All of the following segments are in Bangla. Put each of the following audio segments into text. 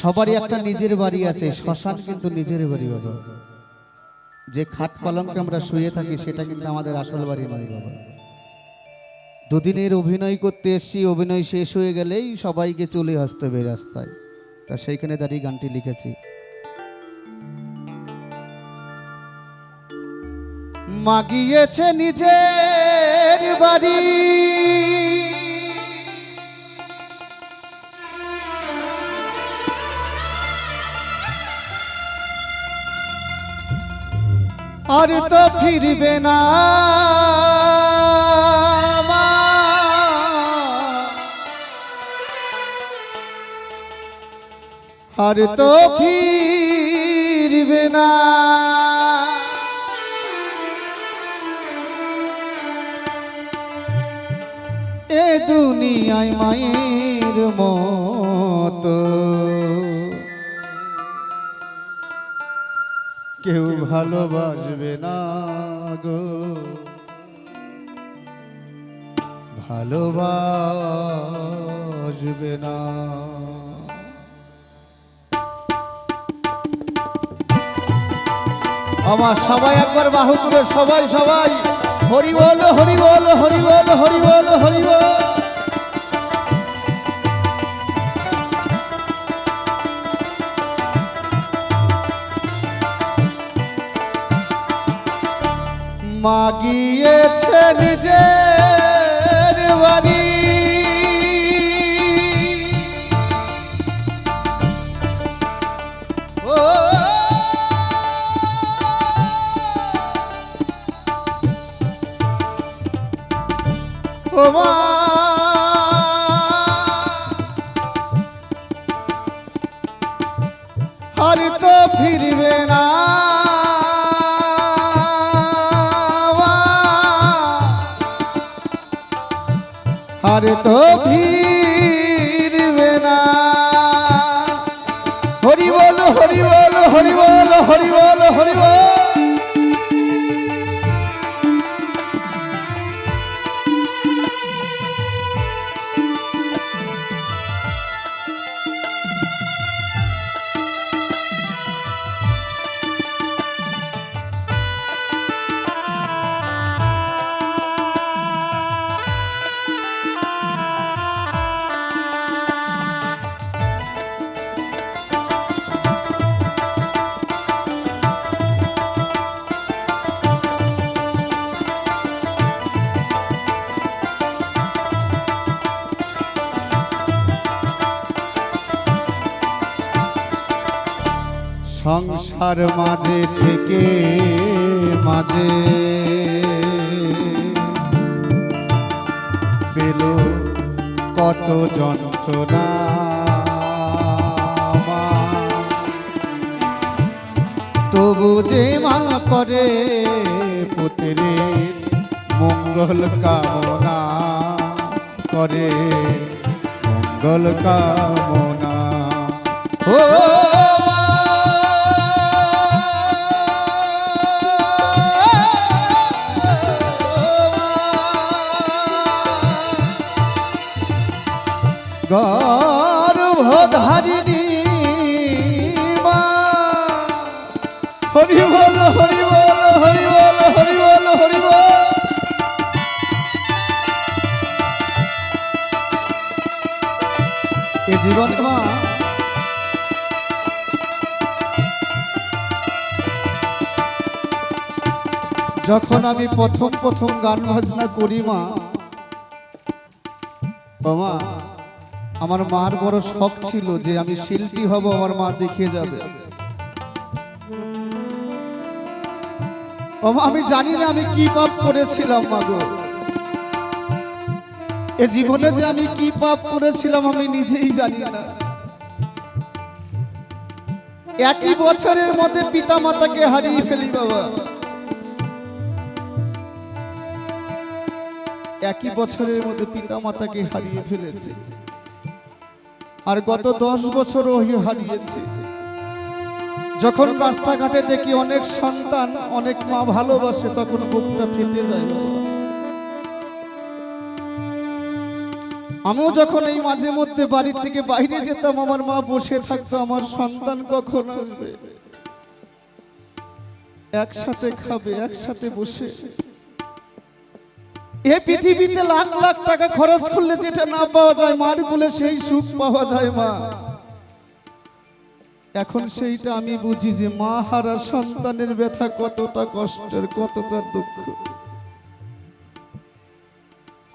সবারই একটা নিজের বাড়ি আছে, শ্মশান কিন্তু নিজের বাড়ি বাবা। যে খাট পালঙ্কে আমরা শুয়ে থাকি সেটা কিন্তু আমাদের আসল বাড়ি নয় বাবা। দুদিনের অভিনয় করতে এসছি, অভিনয় শেষ হয়ে গেলেই সবাইকে চলে আসতে হবে রাস্তায়। তা সেইখানে দাঁড়িয়ে গানটি লিখেছি। মাগিয়েছে নিজের বাড়ি, আর তো ফিরবে না, আর তো ফিরবে না। এ দুনিয়ায় মায়ের মতো কেউ ভালোবাসবে না গো, ভালোবাসবে না। আমার সবাই একবার বাহু তুলে সবাই সবাই হরি বল হরি বল হরি বল হরি বল হরি বল। মাগিয়েছে নিজের বাড়ি, আর তো ফিরবে না, আর তো ফিরবে না। হরি বল হরি বল হরি বল হরি বল হরি বল। সংসার মাঝে থেকে মাঝে পেল কত যন্ত্রণা, তবু যে মা করে পুত্রে মঙ্গল কামনা, করে মঙ্গল কামনা। ও গর্ভধারিণী মা, হরি বল হরি বল হরি বল হরি বল হরি বল। এ জীবন মা যখন আমি প্রথম প্রথম গান বাজনা করি মা, বাবা আমার মার বড় শখ ছিল যে আমি শিল্পী হব, আমার মা দেখিয়ে যাবে। আমি জানি না আমি কি পাপ করেছিলাম মা গো, এ জীবনে যে আমি কি পাপ করেছিলাম আমি নিজেই জানি না। একই বছরের মধ্যে পিতা মাতাকে হারিয়ে ফেলি বাবা, একই বছরের মধ্যে পিতা মাতাকে হারিয়ে ফেলেছে, আর গত 10 বছর হারিয়েছে। যখন রাস্তাঘাটে দেখি অনেক সন্তান অনেক মা ভালোবাসে তখন বুকটা ফেটে যায় বাবা। আমিও যখন এই মাঝে মধ্যে বাড়ি থেকে বাইরে যেতাম, আমার মা বসে থাকতো, আমার সন্তান কখন আসবে, একসাথে খাবে, একসাথে বসে। এই পৃথিবীতে লাখ লাখ টাকা খরচ করলে যেটা না পাওয়া যায় মার কোলে সেই সুখ পাওয়া যায় মা। এখন সেইটা আমি বুঝি যে মা হারা সন্তানের ব্যথা কতটা কষ্টের, কতটা দুঃখ।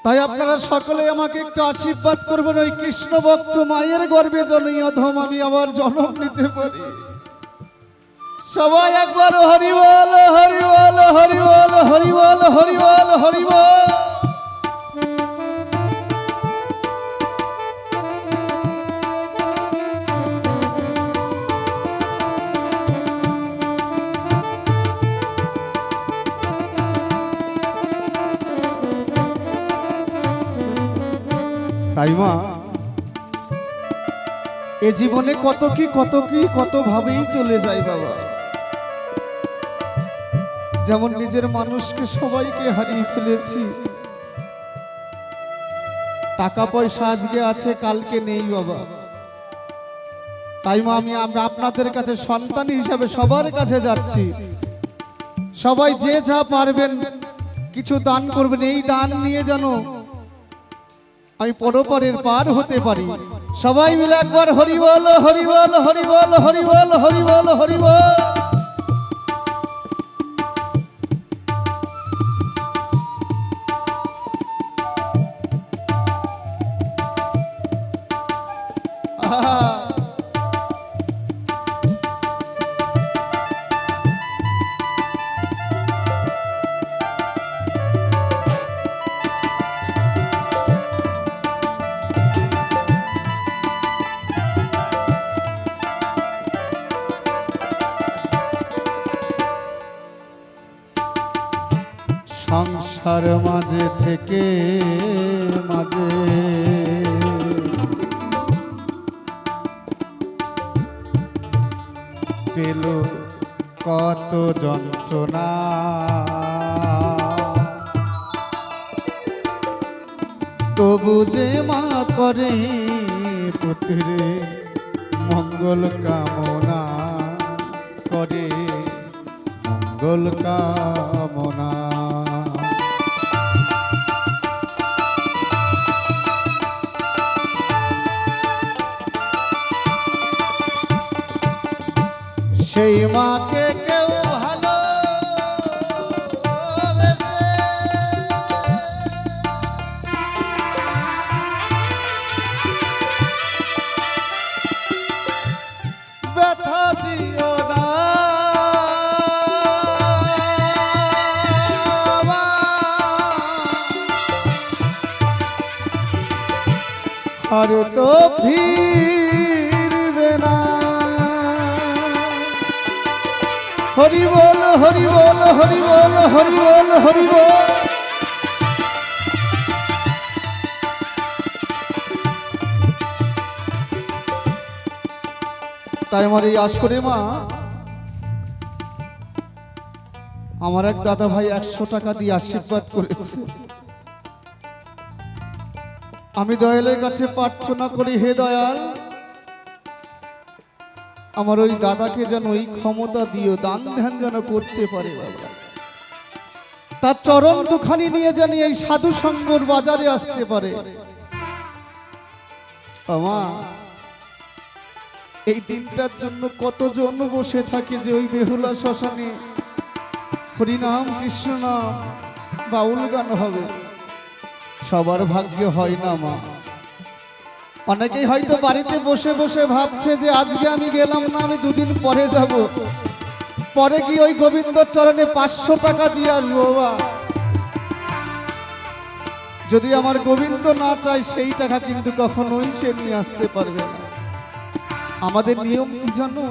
তাই আপনারা সকলে আমাকে একটু আশীর্বাদ করবেন, ওই কৃষ্ণ ভক্ত মায়ের গর্ভে যেন অধম আমি আবার জন্ম নিতে পারি। সবাই একবার হরি বল, হরি বল, হরি বল, হরি বল, হরি বল, হরি বল। তাই মা, এ জীবনে কত কি কত ভাবেই চলে যায় বাবা। যেমন নিজের মানুষকে সবাইকে হারিয়ে ফেলেছি, টাকা পয়সা আজকে আছে কালকে নেই বাবা। তাই মা, আমরা আপনাদের কাছে সন্তান হিসাবে সবার কাছে যাচ্ছি, সবাই যে যা পারবেন কিছু দান করবেন। এই দান নিয়ে যেন আমি পরপারের পার হতে পারি। সবাই মিলে একবার হরি বল, হরি বল, হরি বল, হরি বল, হরি বল, হরি বল। সংসার মাঝে থেকে মাঝে পেল কত যন্ত্রণা, তবু যে মা করে পুত্রে মঙ্গল কামনা, করে মঙ্গল কামনা। সেই মাকে কেউ ভালো ব্যথা দিও না, আর তো ফিরবে না। হরি বল, হরি বল, হরি বল, হরি বল, হরি বল। তাই আমার এই আসরে মা, আমার এক দাদা ভাই 100 টাকা দিয়ে আশীর্বাদ করেছে। আমি দয়ালের কাছে প্রার্থনা করি, হে দয়াল, আমার ওই দাদাকে যেন ওই ক্ষমতা দিও, দান ধ্যান যেন করতে পারে বাবা। তার চরণ দুখানি নিয়ে যেন এই সাধু সঙ্গর বাজারে আসতে পারে। আমা, এই দিনটার জন্য কতজন বসে থাকে যে ওই বেহুলা শ্মশানে হরিনাম কৃষ্ণ নাম বাউল গান হবে। সবার ভাগ্য হয় না মা। অনেকেই হয়তো বাড়িতে বসে বসে ভাবছে যে আজকে আমি গেলাম না, আমি দুদিন পরে যাব, পরে কি ওই গোবিন্দর চরণে 500 টাকা দিয়ে আসবো বাবা। যদি আমার গোবিন্দ না চায় সেই টাকা কিন্তু কখনোই সে নিয়ে আসতে পারবে না। আমাদের নিয়ম কি জানো?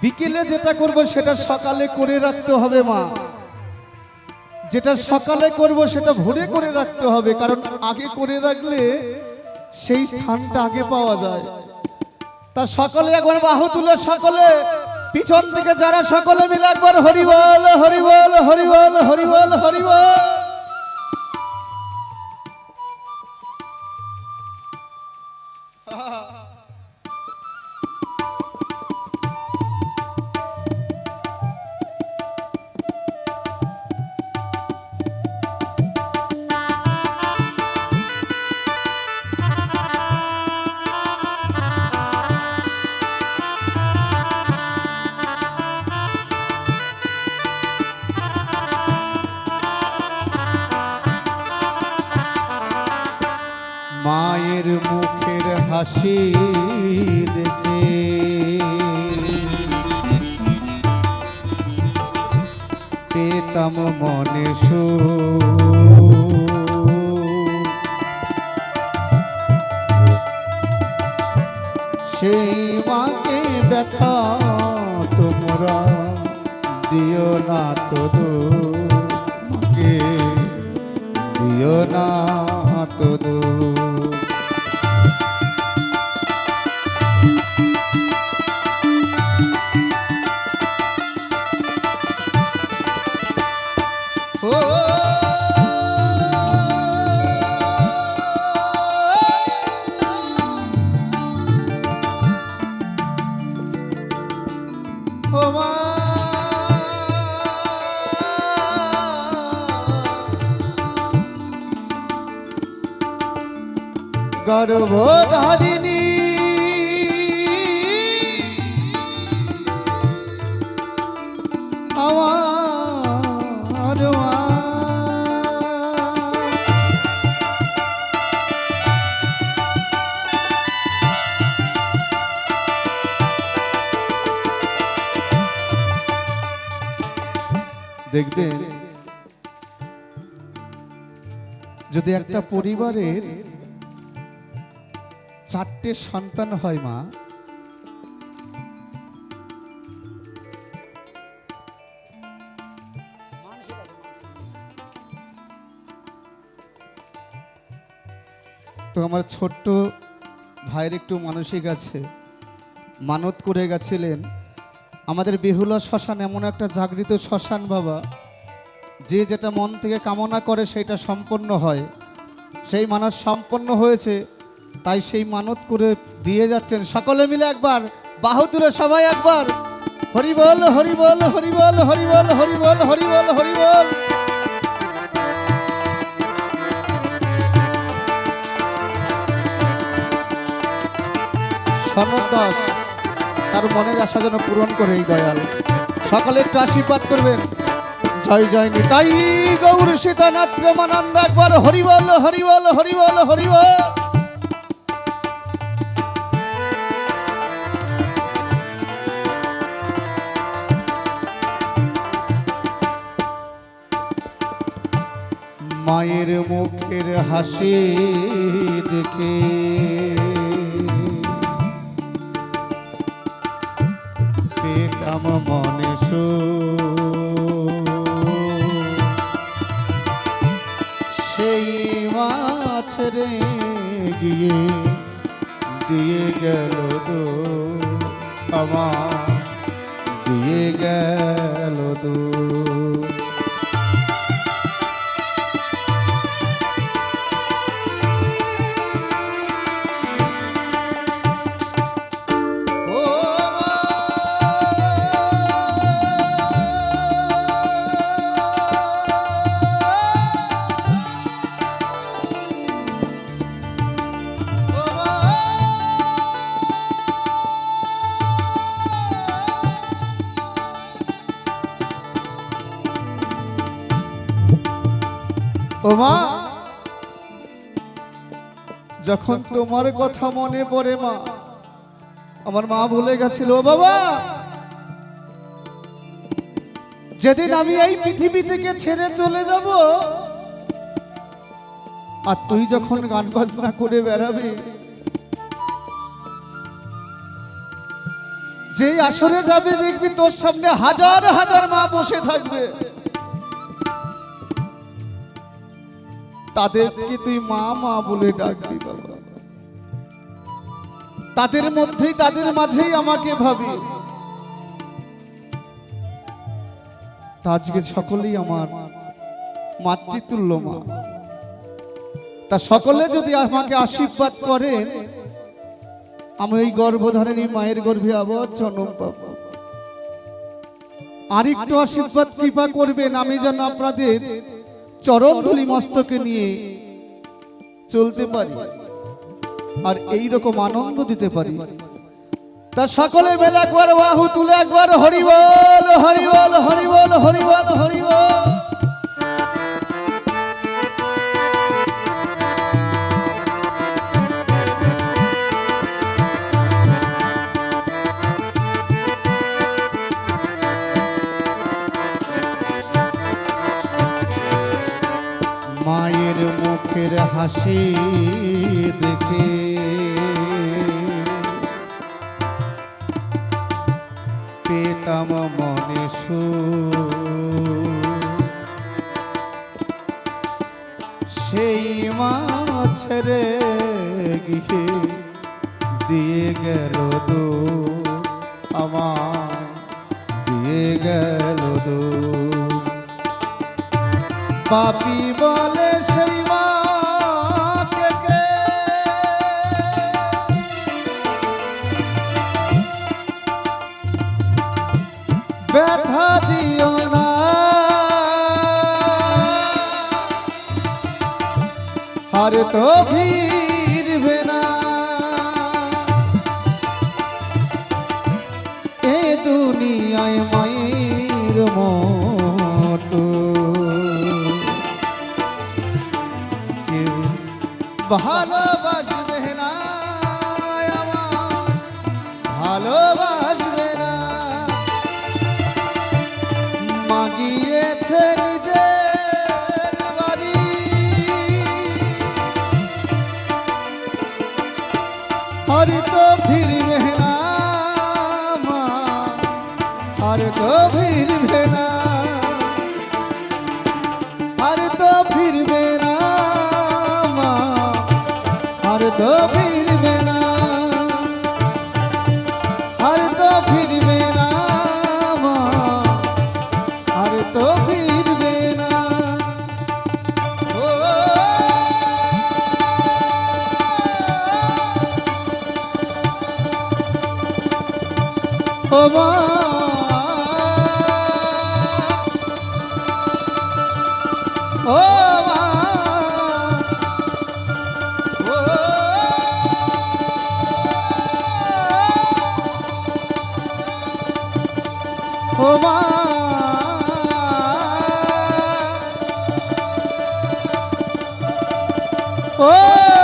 বিকেলে যেটা করব সেটা সকালে করে রাখতে হবে মা। যেটা সকালে করব সেটা ভোরে করে রাখতে হবে, কারণ আগে করে রাখলে সেই স্থানটা আগে পাওয়া যায়। তা সকলে একবার বাহু তুলে সকলে পিছন থেকে যারা সকলে মিলে একবার হরি বল, হরি বল, হরি বল, হরি বল, হরি বল। মায়ের মুখের হাসি দেখে পেতাম মনে সেই মাকে ব্যথা তোমরা দিও না তো মাকে দিও না তো গর্ভধারিণী আমার মা দেখবেন যদি একটা পরিবারের 4টে সন্তান হয় মা, তো আমার ছোট্ট ভাইয়ের একটু মানসিক আছে, মানত করে গেছিলেন। আমাদের বেহুলা শ্মশান এমন একটা জাগৃত শ্মশান বাবা, যে যেটা মন থেকে কামনা করে সেটা সম্পন্ন হয়। সেই মানত সম্পন্ন হয়েছে, তাই সেই মানত করে দিয়ে যাচ্ছেন। সকলে মিলে একবার বাহু তুলে সবাই একবার হরি বল হরি বল হরি বল হরি বল হরি বল হরি বল হরি বল। সনদ দাস তার মনের আশা যেন পূরণ করে এই দয়াল। সকলে একটু আশীর্বাদ করবেন। জয় জয় নিতাই গৌর সীতানাথ প্রেমানন্দ। একবার হরি বল হরি বল হরি বল হরি বল। মায়ের মুখের হাসি দেখে পেতাম মনে সেই মা ছেড়ে গিয়ে দিয়ে গেল দো আমার দিয়ে গেল দো। ও মা, যখন তোমার কথা মনে পড়ে মা, আমার মা ভুলে গেছিল। ও বাবা, যেদিন আমি এই পৃথিবী থেকে ছেড়ে চলে যাব, আর তুই যখন গান বাজনা করে বেড়াবি, যে আসরে যাবে দেখবি তোর সামনে হাজার হাজার মা বসে থাকবে। তাদেরকে তুই মা মা বলে ডাকবি বাবা। তাদের মধ্যেই, তাদের মাঝেই আমাকে ভাবি। আজকে সকলেই আমার মাতৃতুল্য মা। তা সকলে যদি আমাকে আশীর্বাদ করেন, আমি ওই গর্ভধারিণী মায়ের গর্ভে আবার জন্ম পাবো। আরেকটু আশীর্বাদ কৃপা করবেন, আমি যেন আপনাদের চরণ ধুলি মস্তকে নিয়ে চলতে পারি আর এই রকম আনন্দ দিতে পারি। তা সকলে মেলা একবার বাহু তুলে একবার হরি বল হরি বল হরি বল হরি বল হরি বল। মায়ের মুখের হাসি দেখে পেতাম মনে সেই মা ছেড়ে গিয়ে দিয়ে গেল দো আমার দিয়ে গেল দো। পাপি বলে সেই মাকে কে ব্যথা দিও না, আর তো ফিরবে না এ দুনিয়ায় মায়ের মতো। ভালোবাসবে না আমার ভালোবাসবে না, মাগিয়েছে নিজের বাড়ি আর তো ফিরবে না মা, আর তো ফিরবে না, আর তো ফিরবে না মা, আর তো ফিরবে না, আর তো ফিরবে না মা, আর তো ফিরবে না। ও মা ও মা ও মা ও